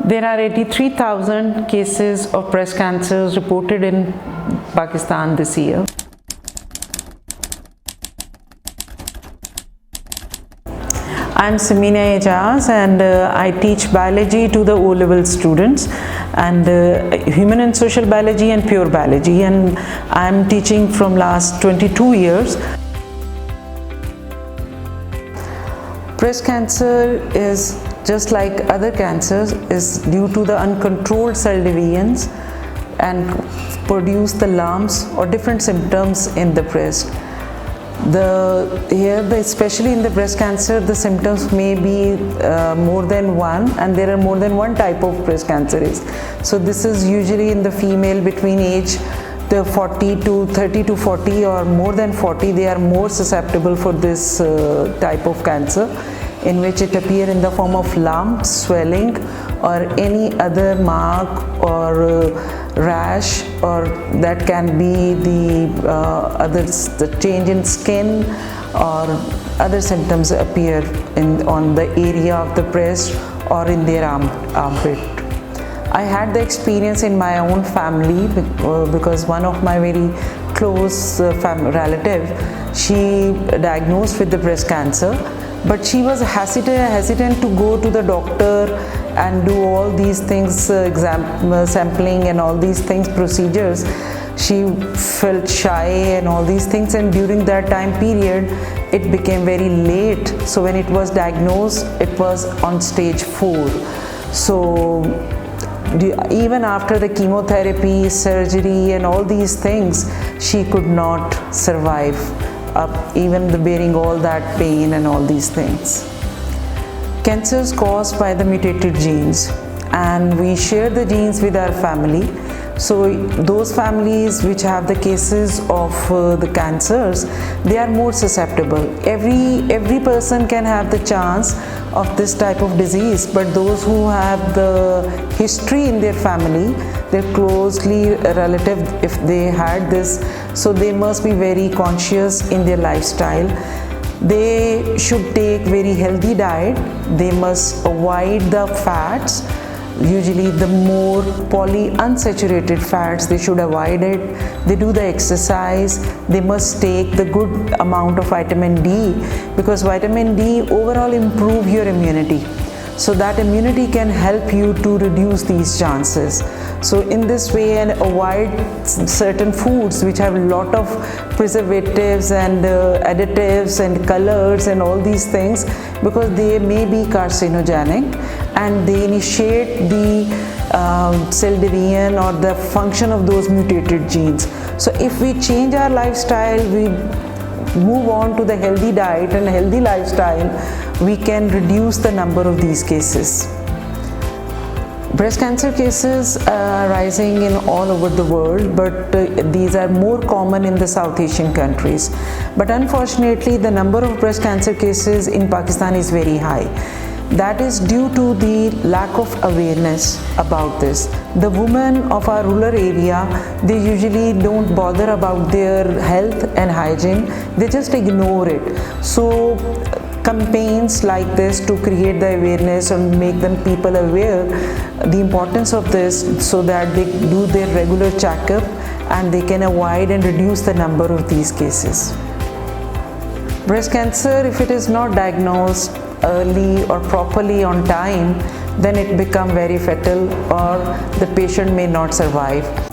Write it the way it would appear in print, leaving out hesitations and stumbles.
There are 83,000 cases of breast cancers reported in Pakistan this year. I'm Samina Ejaz and I teach biology to the O-level students and human and social biology and pure biology, and I'm teaching from last 22 years. Breast cancer is just like other cancers, is due to the uncontrolled cell divisions and produce the lumps or different symptoms in the breast. Especially in the breast cancer, the symptoms may be more than one, and there are more than one type of breast cancer. So this is usually in the female between age the 30 to 40 or more than 40. They are more susceptible for this type of cancer, in which it appears in the form of lump, swelling, or any other mark or rash, or that can be the change in skin, or other symptoms appear on the area of the breast or in their armpit. I had the experience in my own family because one of my very close relative, she diagnosed with the breast cancer, but she was hesitant to go to the doctor and do all these things, sampling and all these things, procedures. She felt shy and all these things, and during that time period it became very late. So when it was diagnosed, it was on stage 4. So even after the chemotherapy, surgery and all these things, she could not survive, even bearing all that pain and all these things. Cancer is caused by the mutated genes, and we share the genes with our family. So those families which have the cases of the cancers, they are more susceptible. Every person can have the chance of this type of disease, but those who have the history in their family, their closely relative, if they had this, so they must be very conscious in their lifestyle. They should take very healthy diet. They must avoid the fats, usually the more polyunsaturated fats, they should avoid it. They do the exercise. They must take the good amount of vitamin D, because vitamin D overall improve your immunity. So that immunity can help you to reduce these chances. So in this way, and avoid certain foods which have a lot of preservatives and additives and colors and all these things, because they may be carcinogenic and they initiate the cell division or the function of those mutated genes. So if we change our lifestyle, we move on to the healthy diet and healthy lifestyle, we can reduce the number of these cases. Breast cancer cases are rising in all over the world, but these are more common in the South Asian countries. But unfortunately, the number of breast cancer cases in Pakistan is very high. That is due to the lack of awareness about this. The women of our rural area, they usually don't bother about their health and hygiene. They just ignore it. So campaigns like this to create the awareness and make them people aware the importance of this, so that they do their regular checkup and they can avoid and reduce the number of these cases. Breast cancer, if it is not diagnosed early or properly on time, then it becomes very fatal, or the patient may not survive.